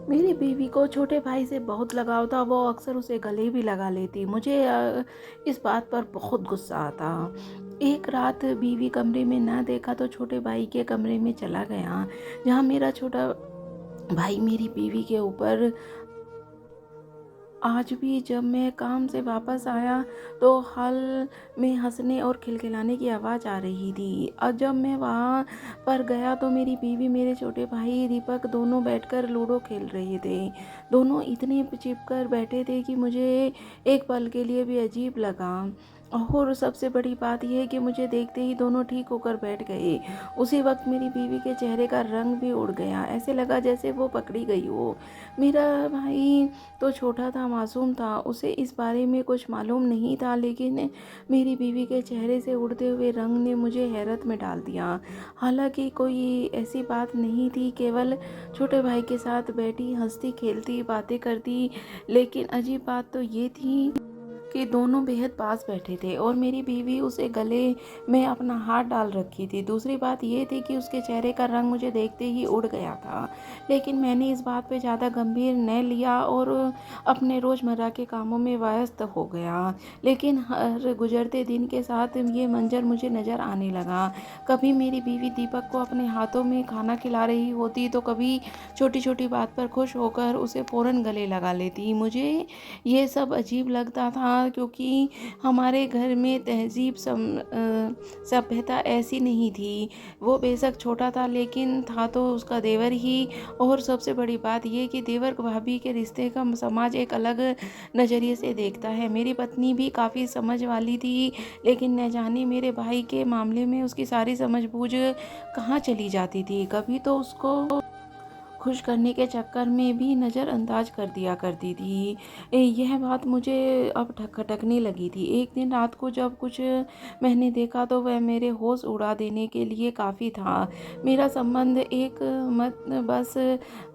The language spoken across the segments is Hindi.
मेरी बीवी को छोटे भाई से बहुत लगाव था, वो अक्सर उसे गले भी लगा लेती। मुझे इस बात पर बहुत गुस्सा आता। एक रात बीवी कमरे में ना देखा तो छोटे भाई के कमरे में चला गया, जहाँ मेरा छोटा भाई मेरी बीवी के ऊपर। आज भी जब मैं काम से वापस आया तो हॉल में हंसने और खिलखिलाने की आवाज़ आ रही थी। और जब मैं वहाँ पर गया तो मेरी बीवी, मेरे छोटे भाई दीपक दोनों बैठकर लूडो खेल रहे थे। दोनों इतने चिपकर बैठे थे कि मुझे एक पल के लिए भी अजीब लगा। और सबसे बड़ी बात यह है कि मुझे देखते ही दोनों ठीक होकर बैठ गए। उसी वक्त मेरी बीवी के चेहरे का रंग भी उड़ गया, ऐसे लगा जैसे वो पकड़ी गई हो। मेरा भाई तो छोटा था, मासूम था, उसे इस बारे में कुछ मालूम नहीं था, लेकिन मेरी बीवी के चेहरे से उड़ते हुए रंग ने मुझे हैरत में डाल दिया। हालांकि कोई ऐसी बात नहीं थी, केवल छोटे भाई के साथ बैठी हंसती खेलती बातें करती। लेकिन अजीब बात तो ये थी कि दोनों बेहद पास बैठे थे और मेरी बीवी उसे गले में अपना हाथ डाल रखी थी। दूसरी बात यह थी कि उसके चेहरे का रंग मुझे देखते ही उड़ गया था। लेकिन मैंने इस बात पे ज़्यादा गंभीर न लिया और अपने रोज़मर्रा के कामों में व्यस्त हो गया। लेकिन हर गुजरते दिन के साथ ये मंजर मुझे नज़र आने लगा। कभी मेरी बीवी दीपक को अपने हाथों में खाना खिला रही होती तो कभी छोटी छोटी बात पर खुश होकर उसे फ़ौरन गले लगा लेती। मुझे ये सब अजीब लगता था क्योंकि हमारे घर में तहजीब सभ्यता ऐसी नहीं थी। वो बेशक छोटा था लेकिन था तो उसका देवर ही। और सबसे बड़ी बात ये कि देवर भाभी के रिश्ते का समाज एक अलग नज़रिए से देखता है। मेरी पत्नी भी काफ़ी समझ वाली थी, लेकिन न जाने मेरे भाई के मामले में उसकी सारी समझबूझ कहाँ चली जाती थी। कभी तो उसको खुश करने के चक्कर में भी नज़रअंदाज कर दिया करती थी। यह बात मुझे अब खटकने लगी थी। एक दिन रात को जब कुछ मैंने देखा तो वह मेरे होश उड़ा देने के लिए काफ़ी था। मेरा संबंध एक मत बस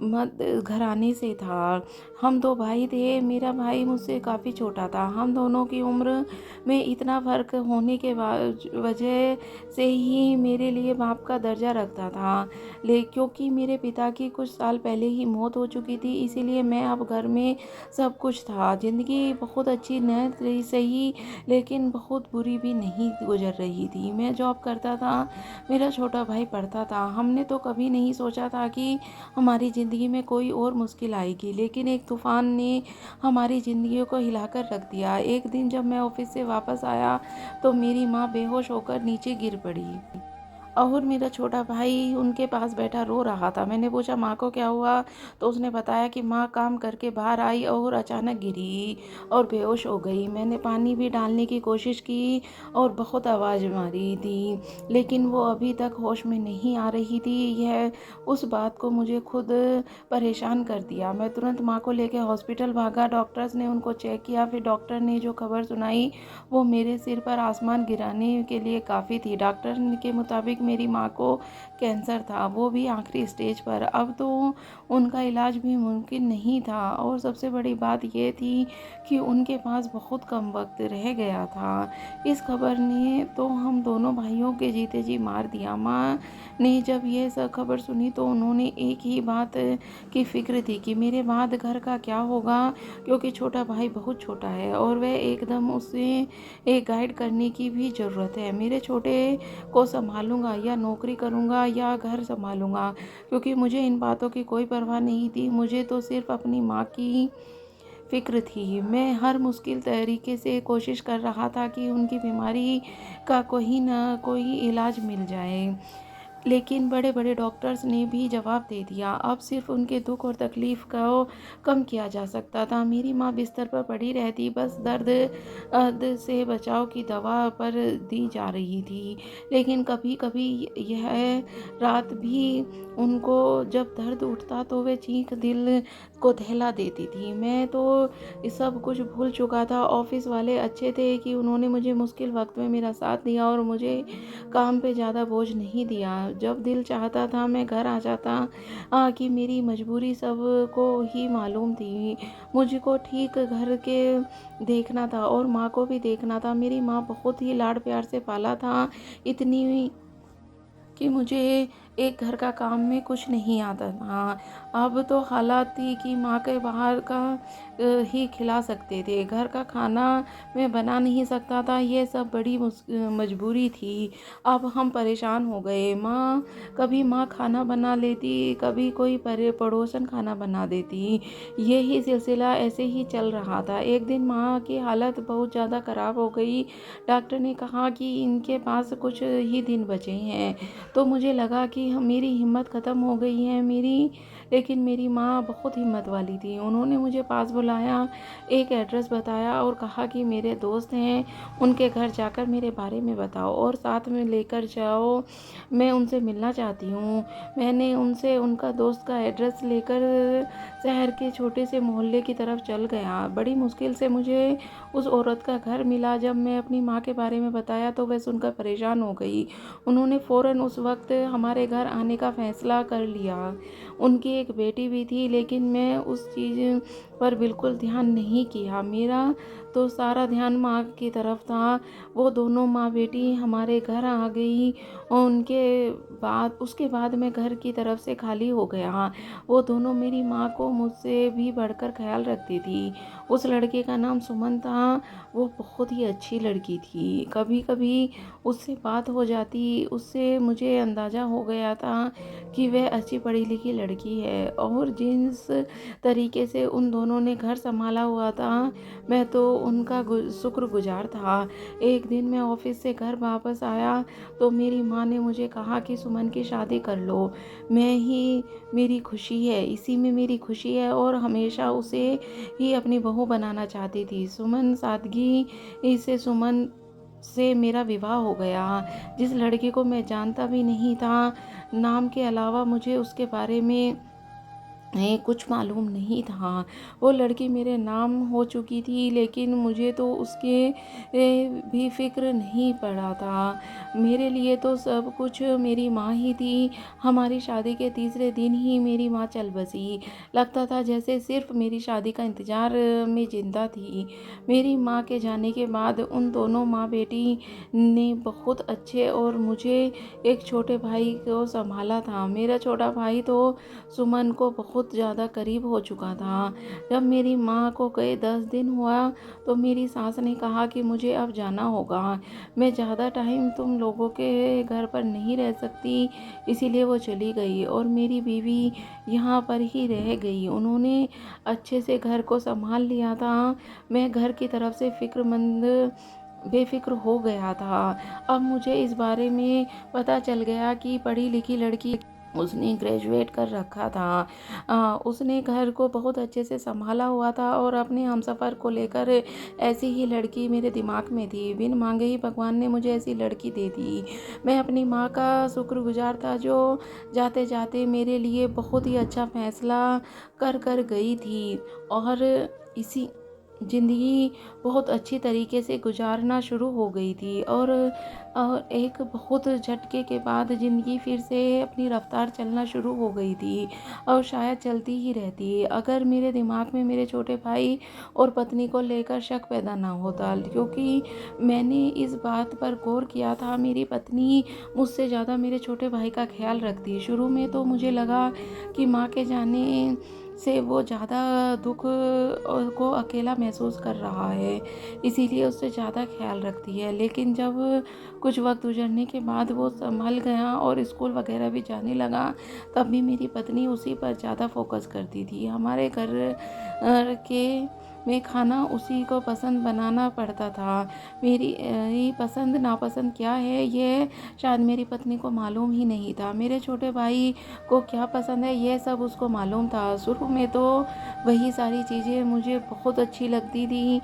मत घराने से था। हम दो भाई थे। मेरा भाई मुझसे काफ़ी छोटा था। हम दोनों की उम्र में इतना फ़र्क होने के वजह से ही मेरे लिए बाप का दर्जा रखता था। क्योंकि मेरे पिता की कुछ साल पहले ही मौत हो चुकी थी, इसीलिए मैं अब घर में सब कुछ था। ज़िंदगी बहुत अच्छी न रही सही, लेकिन बहुत बुरी भी नहीं गुजर रही थी। मैं जॉब करता था, मेरा छोटा भाई पढ़ता था। हमने तो कभी नहीं सोचा था कि हमारी ज़िंदगी में कोई और मुश्किल आएगी, लेकिन एक तूफ़ान ने हमारी ज़िंदगियों को हिलाकर रख दिया। एक दिन जब मैं ऑफिस से वापस आया तो मेरी माँ बेहोश होकर नीचे गिर पड़ी और मेरा छोटा भाई उनके पास बैठा रो रहा था। मैंने पूछा, माँ को क्या हुआ? तो उसने बताया कि माँ काम करके बाहर आई और अचानक गिरी और बेहोश हो गई। मैंने पानी भी डालने की कोशिश की और बहुत आवाज़ मारी थी, लेकिन वो अभी तक होश में नहीं आ रही थी। यह उस बात को मुझे खुद परेशान कर दिया। मैं तुरंत माँ को लेकर हॉस्पिटल भागा। डॉक्टर्स ने उनको चेक किया। फिर डॉक्टर ने जो खबर सुनाई वो मेरे सिर पर आसमान गिराने के लिए काफ़ी थी। डॉक्टर के मुताबिक मेरी माँ को कैंसर था, वो भी आखिरी स्टेज पर। अब तो उनका इलाज भी मुमकिन नहीं था और सबसे बड़ी बात यह थी कि उनके पास बहुत कम वक्त रह गया था। इस खबर ने तो हम दोनों भाइयों के जीते जी मार दिया। माँ ने जब यह सब खबर सुनी तो उन्होंने एक ही बात की फिक्र थी कि मेरे बाद घर का क्या होगा, क्योंकि छोटा भाई बहुत छोटा है और वह एकदम उसे एक गाइड करने की भी ज़रूरत है। मेरे छोटे को संभालूंगा या नौकरी करूंगा या घर संभालूंगा, क्योंकि मुझे इन बातों की कोई परवाह नहीं थी। मुझे तो सिर्फ अपनी माँ की फिक्र थी। मैं हर मुश्किल तरीके से कोशिश कर रहा था कि उनकी बीमारी का कोई ना कोई इलाज मिल जाए, लेकिन बड़े बड़े डॉक्टर्स ने भी जवाब दे दिया। अब सिर्फ उनके दुख और तकलीफ़ को कम किया जा सकता था। मेरी माँ बिस्तर पर पड़ी रहती, बस दर्द से बचाव की दवा पर दी जा रही थी। लेकिन कभी कभी यह रात भी उनको जब दर्द उठता तो वे चीख दिल को दहला देती थी। मैं तो सब कुछ भूल चुका था। ऑफिस वाले अच्छे थे कि उन्होंने मुझे मुश्किल वक्त में मेरा साथ दिया और मुझे काम पे ज़्यादा बोझ नहीं दिया। जब दिल चाहता था मैं घर आ जाता। कि मेरी मजबूरी सबको ही मालूम थी। मुझको ठीक घर के देखना था और माँ को भी देखना था। मेरी माँ बहुत ही लाड प्यार से पाला था, इतनी कि मुझे एक घर का काम में कुछ नहीं आता था। अब तो हालात थी कि माँ के बाहर का ही खिला सकते थे, घर का खाना मैं बना नहीं सकता था। ये सब बड़ी मजबूरी थी। अब हम परेशान हो गए। कभी माँ खाना बना लेती, कभी कोई पड़ोसन खाना बना देती। यही सिलसिला ऐसे ही चल रहा था। एक दिन माँ की हालत बहुत ज़्यादा ख़राब हो गई। डॉक्टर ने कहा कि इनके पास कुछ ही दिन बचे हैं। तो मुझे लगा कि मेरी हिम्मत ख़त्म हो गई है लेकिन मेरी माँ बहुत हिम्मत वाली थी। उन्होंने मुझे पास बुलाया, एक एड्रेस बताया और कहा कि मेरे दोस्त हैं, उनके घर जाकर मेरे बारे में बताओ और साथ में लेकर जाओ, मैं उनसे मिलना चाहती हूँ। मैंने उनसे उनका दोस्त का एड्रेस लेकर शहर के छोटे से मोहल्ले की तरफ चल गया। बड़ी मुश्किल से मुझे उस औरत का घर मिला। जब मैं अपनी माँ के बारे में बताया तो वह सुनकर परेशान हो गई। उन्होंने फ़ौरन उस वक्त हमारे घर आने का फ़ैसला कर लिया। उनकी एक बेटी भी थी, लेकिन मैं उस चीज़ पर बिल्कुल ध्यान नहीं किया। मेरा तो सारा ध्यान माँ की तरफ था। वो दोनों माँ बेटी हमारे घर आ गई और उसके बाद मैं घर की तरफ से खाली हो गया। वो दोनों मेरी माँ को मुझसे भी बढ़कर ख्याल रखती थी। उस लड़के का नाम सुमन था। वो बहुत ही अच्छी लड़की थी। कभी कभी उससे बात हो जाती, उससे मुझे अंदाज़ा हो गया था कि वह अच्छी पढ़ी लिखी लड़की है। और जिस तरीके से उन दोनों ने घर संभाला हुआ था, मैं तो उनका शुक्रगुजार था। एक दिन मैं ऑफिस से घर वापस आया तो मेरी माँ ने मुझे कहा कि सुमन की शादी कर लो। मेरी खुशी है, इसी में मेरी खुशी है और हमेशा उसे ही अपनी बहू बनाना चाहती थी। सुमन से मेरा विवाह हो गया। जिस लड़के को मैं जानता भी नहीं था, नाम के अलावा मुझे उसके बारे में कुछ मालूम नहीं था। वो लड़की मेरे नाम हो चुकी थी, लेकिन मुझे तो उसके भी फिक्र नहीं पड़ा था। मेरे लिए तो सब कुछ मेरी माँ ही थी। हमारी शादी के तीसरे दिन ही मेरी माँ चल बसी। लगता था जैसे सिर्फ मेरी शादी का इंतज़ार में जिंदा थी। मेरी माँ के जाने के बाद उन दोनों माँ बेटी ने बहुत अच्छे और मुझे एक छोटे भाई को संभाला था। मेरा छोटा भाई तो सुमन को बहुत ज़्यादा करीब हो चुका था। जब मेरी माँ को गए 10 दिन हुआ तो मेरी सास ने कहा कि मुझे अब जाना होगा। मैं ज़्यादा टाइम तुम लोगों के घर पर नहीं रह सकती, इसीलिए वो चली गई और मेरी बीवी यहाँ पर ही रह गई। उन्होंने अच्छे से घर को संभाल लिया था। मैं घर की तरफ से बेफिक्र हो गया था। अब मुझे इस बारे में पता चल गया कि पढ़ी लिखी लड़की, उसने ग्रेजुएट कर रखा था। उसने घर को बहुत अच्छे से संभाला हुआ था और अपने हमसफ़र को लेकर ऐसी ही लड़की मेरे दिमाग में थी। बिन मांगे ही भगवान ने मुझे ऐसी लड़की दे दी। मैं अपनी माँ का शुक्रगुजार था जो जाते जाते मेरे लिए बहुत ही अच्छा फैसला कर गई थी और इसी ज़िंदगी बहुत अच्छी तरीके से गुजारना शुरू हो गई थी। और एक बहुत झटके के बाद ज़िंदगी फिर से अपनी रफ्तार चलना शुरू हो गई थी और शायद चलती ही रहती अगर मेरे दिमाग में मेरे छोटे भाई और पत्नी को लेकर शक पैदा ना होता। क्योंकि मैंने इस बात पर गौर किया था, मेरी पत्नी मुझसे ज़्यादा मेरे छोटे भाई का ख्याल रखती। शुरू में तो मुझे लगा कि माँ के जाने से वो ज़्यादा दुख को अकेला महसूस कर रहा है, इसीलिए उससे ज़्यादा ख्याल रखती है। लेकिन जब कुछ वक्त गुजरने के बाद वो संभल गया और स्कूल वगैरह भी जाने लगा, तब भी मेरी पत्नी उसी पर ज़्यादा फोकस करती थी। हमारे घर के में खाना उसी को पसंद बनाना पड़ता था। मेरी पसंद नापसंद क्या है ये शायद मेरी पत्नी को मालूम ही नहीं था। मेरे छोटे भाई को क्या पसंद है ये सब उसको मालूम था। शुरू में तो वही सारी चीज़ें मुझे बहुत अच्छी लगती थी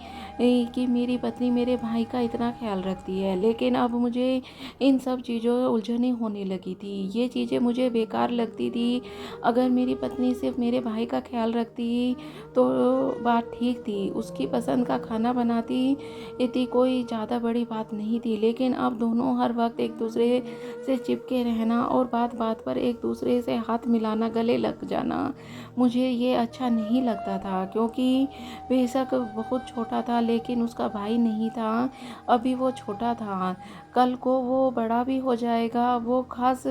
कि मेरी पत्नी मेरे भाई का इतना ख्याल रखती है, लेकिन अब मुझे इन सब चीज़ों उलझनें होने लगी थी। ये चीज़ें मुझे बेकार लगती थी। अगर मेरी पत्नी सिर्फ मेरे भाई का ख्याल रखती तो बात ठीक थी, उसकी पसंद का खाना बनाती इतनी कोई ज़्यादा बड़ी बात नहीं थी। लेकिन अब दोनों हर वक्त एक दूसरे से चिपके रहना और बात बात पर एक दूसरे से हाथ मिलाना, गले लग जाना, मुझे ये अच्छा नहीं लगता था, क्योंकि बेशक बहुत छोटा था लेकिन उसका भाई नहीं था, अभी वो छोटा था। कल को वो बड़ा भी हो जाएगा, वो ख़ास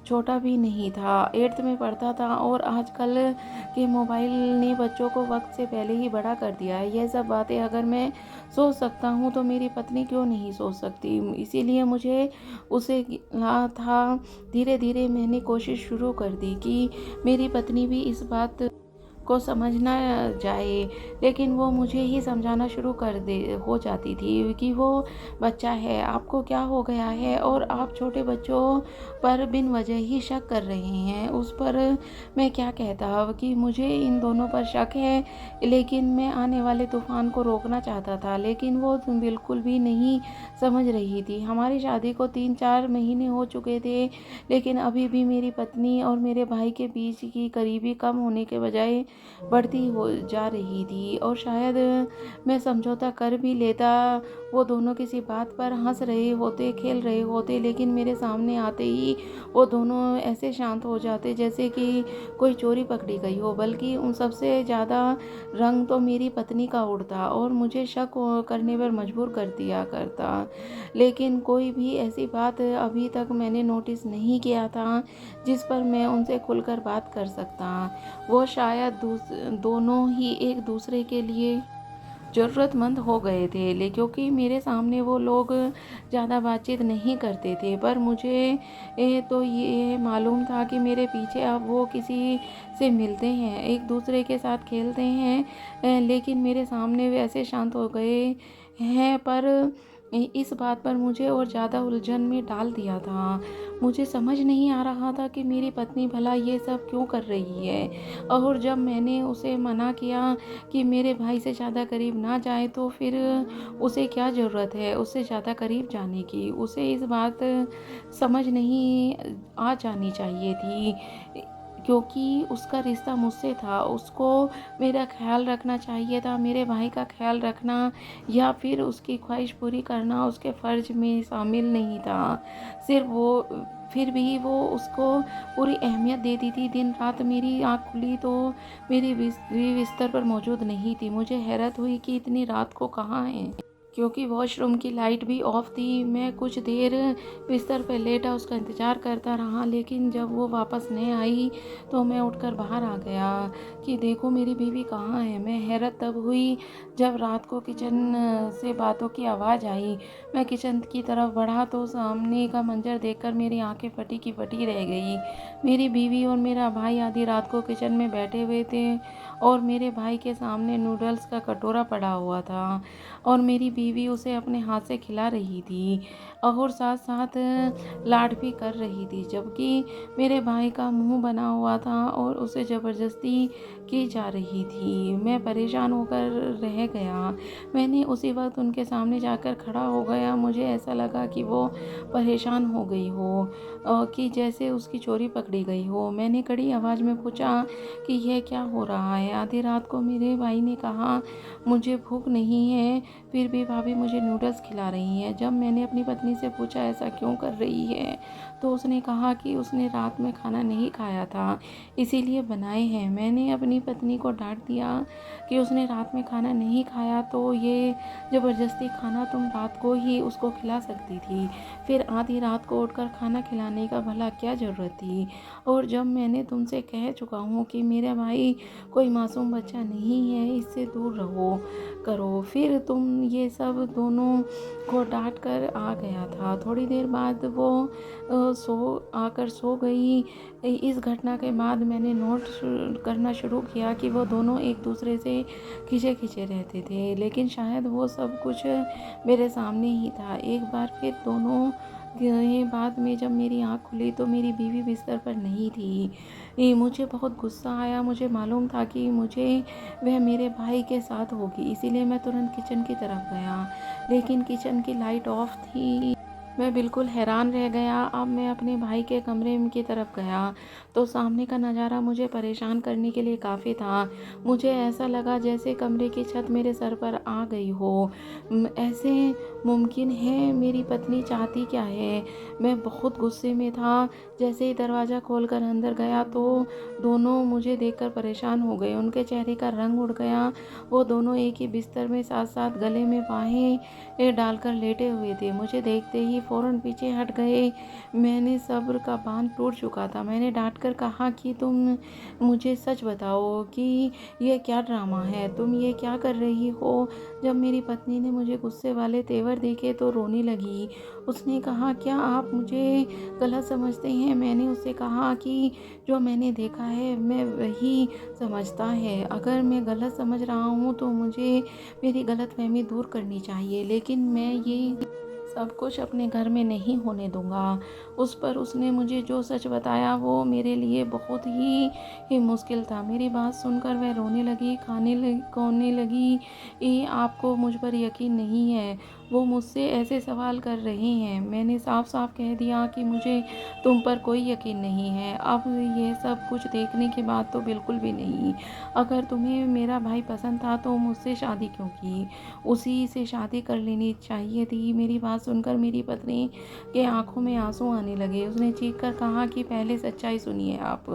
छोटा भी नहीं था, 8th में पढ़ता था और आजकल के मोबाइल ने बच्चों को वक्त से पहले ही बड़ा कर दिया है। यह सब बातें अगर मैं सोच सकता हूँ तो मेरी पत्नी क्यों नहीं सोच सकती। इसीलिए मुझे उसे कहा था। धीरे धीरे मैंने कोशिश शुरू कर दी कि मेरी पत्नी भी इस बात को समझना जाए, लेकिन वो मुझे ही समझाना शुरू कर दे हो जाती थी कि वो बच्चा है, आपको क्या हो गया है और आप छोटे बच्चों पर बिन वजह ही शक कर रहे हैं। उस पर मैं क्या कहता कि मुझे इन दोनों पर शक है, लेकिन मैं आने वाले तूफान को रोकना चाहता था, लेकिन वो बिल्कुल भी नहीं समझ रही थी। हमारी शादी को 3-4 महीने हो चुके थे, लेकिन अभी भी मेरी पत्नी और मेरे भाई के बीच की करीबी कम होने के बजाय बढ़ती हो जा रही थी। और शायद मैं समझौता कर भी लेता, वो दोनों किसी बात पर हंस रहे होते, खेल रहे होते, लेकिन मेरे सामने आते ही वो दोनों ऐसे शांत हो जाते जैसे कि कोई चोरी पकड़ी गई हो। बल्कि उन सबसे ज़्यादा रंग तो मेरी पत्नी का उड़ता और मुझे शक करने पर मजबूर कर दिया करता। लेकिन कोई भी ऐसी बात अभी तक मैंने नोटिस नहीं किया था जिस पर मैं उनसे खुलकर बात कर सकता। वो शायद दोनों ही एक दूसरे के लिए ज़रूरतमंद हो गए थे, क्योंकि मेरे सामने वो लोग ज़्यादा बातचीत नहीं करते थे, पर मुझे तो ये मालूम था कि मेरे पीछे अब वो किसी से मिलते हैं, एक दूसरे के साथ खेलते हैं, लेकिन मेरे सामने वे ऐसे शांत हो गए हैं। पर इस बात पर मुझे और ज़्यादा उलझन में डाल दिया था। मुझे समझ नहीं आ रहा था कि मेरी पत्नी भला ये सब क्यों कर रही है। और जब मैंने उसे मना किया कि मेरे भाई से ज़्यादा करीब ना जाए, तो फिर उसे क्या ज़रूरत है उससे ज़्यादा करीब जाने की। उसे इस बात समझ नहीं आ जानी चाहिए थी, क्योंकि उसका रिश्ता मुझसे था। उसको मेरा ख्याल रखना चाहिए था, मेरे भाई का ख्याल रखना या फिर उसकी ख्वाहिश पूरी करना उसके फ़र्ज में शामिल नहीं था। सिर्फ वो फिर भी वो उसको पूरी अहमियत देती थी। दिन रात मेरी आँख खुली तो मेरी बीवी बिस्तर पर मौजूद नहीं थी। मुझे हैरत हुई कि इतनी रात को कहाँ है, क्योंकि वॉशरूम की लाइट भी ऑफ थी। मैं कुछ देर बिस्तर पर लेटा उसका इंतज़ार करता रहा, लेकिन जब वो वापस नहीं आई तो मैं उठकर बाहर आ गया कि देखो मेरी बीवी कहाँ है। मैं हैरत तब हुई जब रात को किचन से बातों की आवाज़ आई। मैं किचन की तरफ बढ़ा तो सामने का मंजर देखकर मेरी आंखें फटी की फटी रह गई। मेरी बीवी और मेरा भाई आधी रात को किचन में बैठे हुए थे और मेरे भाई के सामने नूडल्स का कटोरा पड़ा हुआ था और मेरी बीवी उसे अपने हाथ से खिला रही थी और साथ साथ लाड भी कर रही थी, जबकि मेरे भाई का मुंह बना हुआ था और उसे ज़बरदस्ती की जा रही थी। मैं परेशान होकर रह गया। मैंने उसी वक्त उनके सामने जाकर खड़ा हो गया। मुझे ऐसा लगा कि वो परेशान हो गई हो, कि जैसे उसकी चोरी पकड़ी गई हो। मैंने कड़ी आवाज़ में पूछा कि यह क्या हो रहा है। आधी रात को मेरे भाई ने कहा, मुझे भूख नहीं है, फिर भी भाभी मुझे नूडल्स खिला रही हैं। जब मैंने अपनी पत्नी से पूछा ऐसा क्यों कर रही है, तो उसने कहा कि उसने रात में खाना नहीं खाया था, इसीलिए बनाए हैं। मैंने अपनी पत्नी को डांट दिया कि उसने रात में खाना नहीं खाया तो ये ज़बरदस्ती खाना तुम रात को ही उसको खिला सकती थी, फिर आधी रात को उठकर खाना खिलाने का भला क्या ज़रूरत थी। और जब मैंने तुमसे कह चुका हूँ कि मेरा भाई कोई मासूम बच्चा नहीं है, इससे दूर रहो करो, फिर तुम ये सब दोनों को डांट कर आ गया था। थोड़ी देर बाद वो सो गई। इस घटना के बाद मैंने नोट करना शुरू किया कि वो दोनों एक दूसरे से खिंचे खिंचे रहते थे, लेकिन शायद वो सब कुछ मेरे सामने ही था। एक बार फिर दोनों ये बाद में जब मेरी आँख खुली तो मेरी बीवी बिस्तर पर नहीं थी। मुझे बहुत गुस्सा आया। मुझे मालूम था कि मुझे वह मेरे भाई के साथ होगी, इसीलिए मैं तुरंत किचन की तरफ गया, लेकिन किचन की लाइट ऑफ थी। मैं बिल्कुल हैरान रह गया। अब मैं अपने भाई के कमरे की तरफ गया तो सामने का नज़ारा मुझे परेशान करने के लिए काफ़ी था। मुझे ऐसा लगा जैसे कमरे की छत मेरे सर पर आ गई हो। ऐसे मुमकिन है? मेरी पत्नी चाहती क्या है? मैं बहुत गुस्से में था। जैसे ही दरवाज़ा खोलकर अंदर गया तो दोनों मुझे देखकर परेशान हो गए। उनके चेहरे का रंग उड़ गया। वो दोनों एक ही बिस्तर में साथ-साथ गले में बाहें डालकर लेटे हुए थे। मुझे देखते ही फ़ौरन पीछे हट गए। मैंने सब्र का बाँध टूट चुका था। मैंने डाँट कर कहा कि तुम मुझे सच बताओ कि ये क्या ड्रामा है? तुम ये क्या कर रही हो? जब मेरी पत्नी ने मुझे गुस्से वाले तेवर देखे तो रोने लगी। उसने कहा, क्या आप मुझे गलत समझते हैं? मैंने उससे कहा कि जो मैंने देखा है मैं वही समझता है। अगर मैं गलत समझ रहा हूँ तो मुझे मेरी गलतफ़हमी दूर करनी चाहिए, लेकिन मैं ये सब कुछ अपने घर में नहीं होने दूँगा। उस पर उसने मुझे जो सच बताया वो मेरे लिए बहुत ही मुश्किल था। मेरी बात सुनकर वह रोने लगी, कहने लगी, आपको मुझ पर यकीन नहीं है। वो मुझसे ऐसे सवाल कर रहे हैं। मैंने साफ-साफ कह दिया कि मुझे तुम पर कोई यकीन नहीं है। अब ये सब कुछ देखने के बाद तो बिल्कुल भी नहीं। अगर तुम्हें मेरा भाई पसंद था तो मुझसे शादी क्यों की? उसी से शादी कर लेनी चाहिए थी। मेरी बात सुनकर मेरी पत्नी के आँखों में आँसू आने लगे। उसने चीख कर कहा कि पहले सच्चाई सुनिए आप,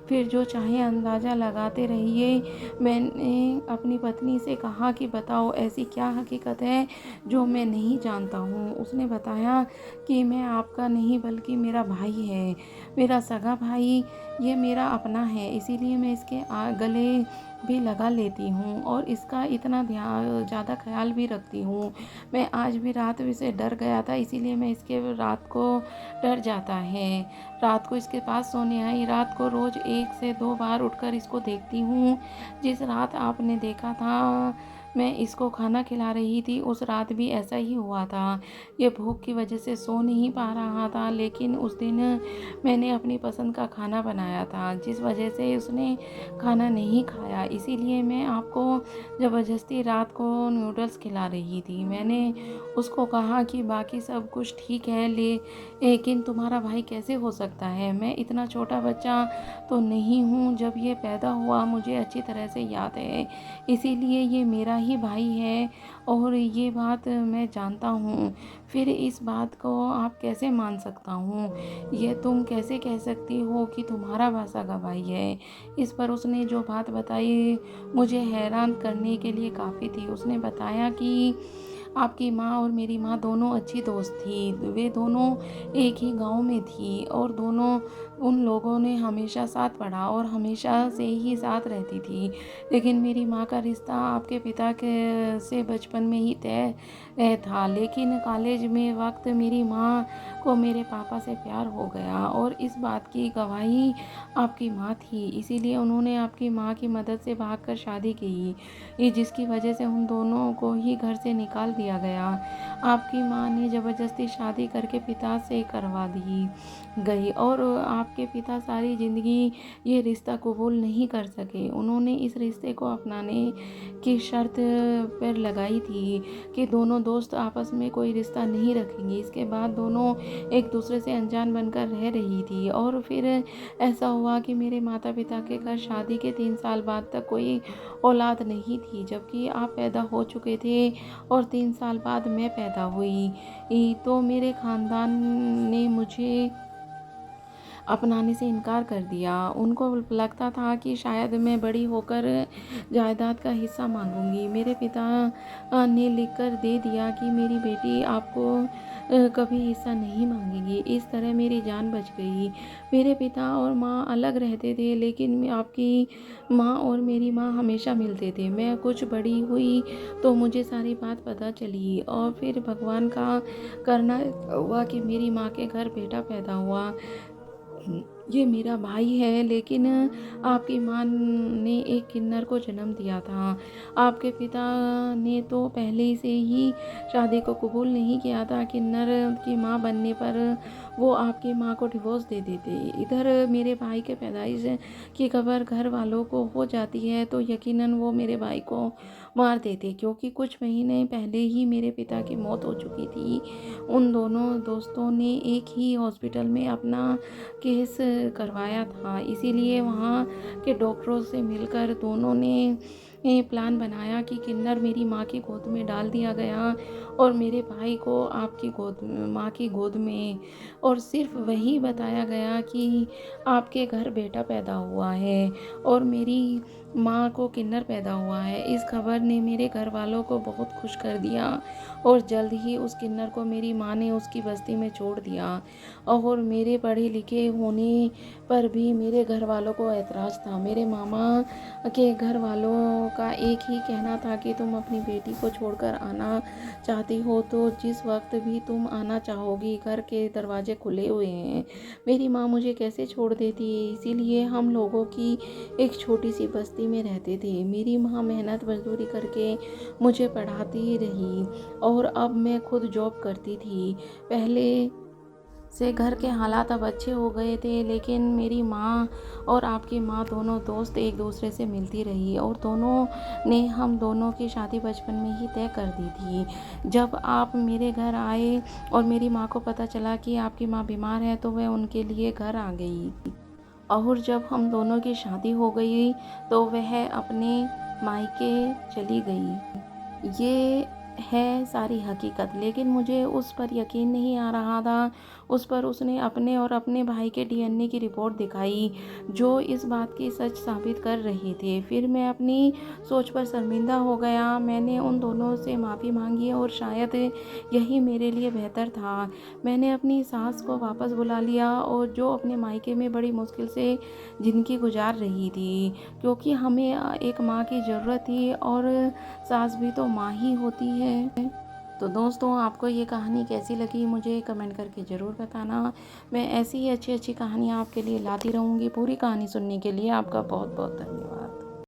फिर जो चाहे अंदाज़ा लगाते रहिए। मैंने अपनी पत्नी से कहा कि बताओ ऐसी क्या हकीकत है जो मैं नहीं जानता हूँ? उसने बताया कि मैं आपका नहीं बल्कि मेरा भाई है, मेरा सगा भाई। ये मेरा अपना है, इसीलिए मैं इसके गले भी लगा लेती हूँ और इसका इतना ज़्यादा ख़्याल भी रखती हूँ। मैं आज भी रात में से डर गया था, इसीलिए मैं इसके रात को डर जाता है। रात को इसके पास सोने आई, रात को रोज़ 1 से 2 बार उठकर इसको देखती हूँ। जिस रात आपने देखा था मैं इसको खाना खिला रही थी, उस रात भी ऐसा ही हुआ था। ये भूख की वजह से सो नहीं पा रहा था, लेकिन उस दिन मैंने अपनी पसंद का खाना बनाया था, जिस वजह से उसने खाना नहीं खाया। इसीलिए मैं आपको ज़बरदस्ती रात को नूडल्स खिला रही थी। मैंने उसको कहा कि बाकी सब कुछ ठीक है, लेकिन तुम्हारा भाई कैसे हो सकता है? मैं इतना छोटा बच्चा तो नहीं हूँ। जब ये पैदा हुआ मुझे अच्छी तरह से याद है, इसीलिए ये मेरा ही भाई है और ये बात मैं जानता हूँ। फिर इस बात को आप कैसे मान सकता हूँ? ये तुम कैसे कह सकती हो कि तुम्हारा सगा भाई है? इस पर उसने जो बात बताई मुझे हैरान करने के लिए काफ़ी थी। उसने बताया कि आपकी माँ और मेरी माँ दोनों अच्छी दोस्त थी। वे दोनों एक ही गाँव में थी और दोनों उन लोगों ने हमेशा साथ पढ़ा और हमेशा से ही साथ रहती थी। लेकिन मेरी माँ का रिश्ता आपके पिता के से बचपन में ही तय था, लेकिन कॉलेज में वक़्त मेरी माँ को मेरे पापा से प्यार हो गया और इस बात की गवाही आपकी माँ थी। इसीलिए उन्होंने आपकी माँ की मदद से भागकर शादी की, जिसकी वजह से उन दोनों को ही घर से निकाल दिया गया। आपकी माँ ने ज़बरदस्ती शादी करके पिता से करवा दी गई और आपके पिता सारी ज़िंदगी ये रिश्ता कबूल नहीं कर सके। उन्होंने इस रिश्ते को अपनाने की शर्त पर लगाई थी कि दोनों दोस्त आपस में कोई रिश्ता नहीं रखेंगे। इसके बाद दोनों एक दूसरे से अनजान बनकर रह रही थी और फिर ऐसा हुआ कि मेरे माता-पिता के घर शादी के 3 साल बाद तक कोई औलाद नहीं थी, जबकि आप पैदा हो चुके थे और 3 साल बाद मैं पैदा हुई। तो मेरे ख़ानदान ने मुझे अपनाने से इनकार कर दिया। उनको लगता था कि शायद मैं बड़ी होकर जायदाद का हिस्सा मांगूंगी। मेरे पिता ने लिखकर दे दिया कि मेरी बेटी आपको कभी हिस्सा नहीं मांगेगी। इस तरह मेरी जान बच गई। मेरे पिता और माँ अलग रहते थे, लेकिन आपकी माँ और मेरी माँ हमेशा मिलते थे। मैं कुछ बड़ी हुई तो मुझे सारी बात पता चली और फिर भगवान का करना हुआ कि मेरी माँ के घर बेटा पैदा हुआ। ये मेरा भाई है, लेकिन आपकी माँ ने एक किन्नर को जन्म दिया था। आपके पिता ने तो पहले से ही शादी को कबूल नहीं किया था। किन्नर की माँ बनने पर वो आपकी माँ को डिवोर्स दे देते। इधर मेरे भाई के पैदाइश की खबर घर वालों को हो जाती है तो यकीनन वो मेरे भाई को मार देते, क्योंकि कुछ महीने पहले ही मेरे पिता की मौत हो चुकी थी। उन दोनों दोस्तों ने एक ही हॉस्पिटल में अपना केस करवाया था, इसीलिए वहाँ के डॉक्टरों से मिलकर दोनों ने प्लान बनाया कि किन्नर मेरी माँ की गोद में डाल दिया गया और मेरे भाई को आपकी माँ की गोद में, और सिर्फ वही बताया गया कि आपके घर बेटा पैदा हुआ है और मेरी माँ को किन्नर पैदा हुआ है। इस खबर ने मेरे घर वालों को बहुत खुश कर दिया और जल्द ही उस किन्नर को मेरी माँ ने उसकी बस्ती में छोड़ दिया। और मेरे पढ़े लिखे होने पर भी मेरे घर वालों को ऐतराज़ था। मेरे मामा के घर वालों का एक ही कहना था कि तुम अपनी बेटी को छोड़कर आना चाहती हो तो जिस वक्त भी तुम आना चाहोगी, घर के दरवाजे खुले हुए हैं। मेरी माँ मुझे कैसे छोड़ देती है, इसीलिए हम लोगों की एक छोटी सी बस्ती में रहते थे। मेरी माँ मेहनत मजदूरी करके मुझे पढ़ाती रही और अब मैं खुद जॉब करती थी। पहले से घर के हालात अब अच्छे हो गए थे, लेकिन मेरी माँ और आपकी माँ दोनों दोस्त एक दूसरे से मिलती रही और दोनों ने हम दोनों की शादी बचपन में ही तय कर दी थी। जब आप मेरे घर आए और मेरी माँ को पता चला कि आपकी माँ बीमार है तो वह उनके लिए घर आ गई, और जब हम दोनों की शादी हो गई तो वह अपने मायके चली गई। ये है सारी हकीकत, लेकिन मुझे उस पर यकीन नहीं आ रहा था। उस पर उसने अपने और अपने भाई के डीएनए की रिपोर्ट दिखाई जो इस बात की सच साबित कर रही थी। फिर मैं अपनी सोच पर शर्मिंदा हो गया। मैंने उन दोनों से माफ़ी मांगी और शायद यही मेरे लिए बेहतर था। मैंने अपनी सास को वापस बुला लिया और जो अपने मायके में बड़ी मुश्किल से ज़िंदगी गुजार रही थी, क्योंकि हमें एक माँ की ज़रूरत थी और सास भी तो माँ ही होती है। तो दोस्तों, आपको ये कहानी कैसी लगी मुझे कमेंट करके ज़रूर बताना। मैं ऐसी ही अच्छी अच्छी कहानियाँ आपके लिए लाती रहूँगी। पूरी कहानी सुनने के लिए आपका बहुत बहुत धन्यवाद।